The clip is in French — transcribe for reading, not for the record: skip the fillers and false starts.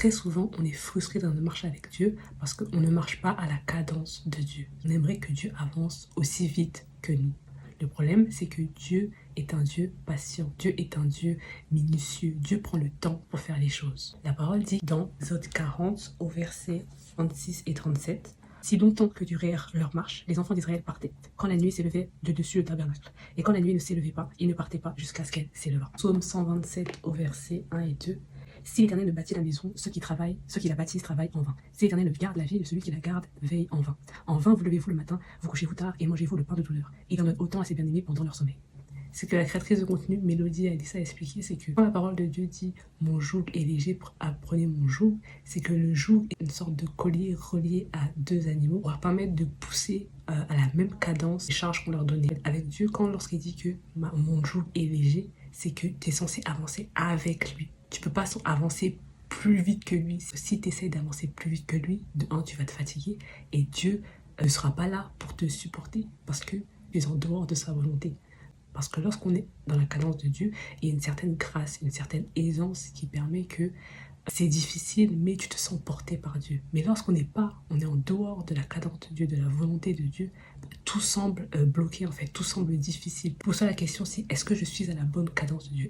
Très souvent, on est frustré dans notre marche avec Dieu parce qu'on ne marche pas à la cadence de Dieu. On aimerait que Dieu avance aussi vite que nous. Le problème, c'est que Dieu est un Dieu patient. Dieu est un Dieu minutieux. Dieu prend le temps pour faire les choses. La parole dit dans Exode 40, au verset 36 et 37, « Si longtemps que durèrent leur marche, les enfants d'Israël partaient, quand la nuit s'élevait de dessus le tabernacle. Et quand la nuit ne s'élevait pas, ils ne partaient pas jusqu'à ce qu'elle s'élevât. » Psaume 127, au verset 1 et 2. Si l'Éternel ne bâtit la maison, ceux qui la bâtissent travaillent en vain. Si l'Éternel garde la ville, celui qui la garde veille en vain. En vain vous levez-vous le matin, vous couchez-vous tard et mangez-vous le pain de douleur. Il en donne autant à ses bien-aimés pendant leur sommeil. Ce que la créatrice de contenu, Mélodie, a aidé ça à expliquer, c'est que quand la parole de Dieu dit « Mon joug est léger, apprenez mon joug », c'est que le joug est une sorte de collier relié à deux animaux pour leur permettre de pousser à la même cadence les charges qu'on leur donnait. Avec Dieu, lorsqu'il dit que mon joug est léger, c'est que tu es censé avancer avec lui. Tu peux pas avancer plus vite que lui. Si tu essaies d'avancer plus vite que lui, de un, tu vas te fatiguer et Dieu ne sera pas là pour te supporter parce que tu es en dehors de sa volonté. Parce que lorsqu'on est dans la cadence de Dieu, il y a une certaine grâce, une certaine aisance qui permet que c'est difficile, mais tu te sens porté par Dieu. Mais lorsqu'on n'est pas, on est en dehors de la cadence de Dieu, de la volonté de Dieu, tout semble bloqué en fait, tout semble difficile. Pour ça, la question c'est, est-ce que je suis à la bonne cadence de Dieu ?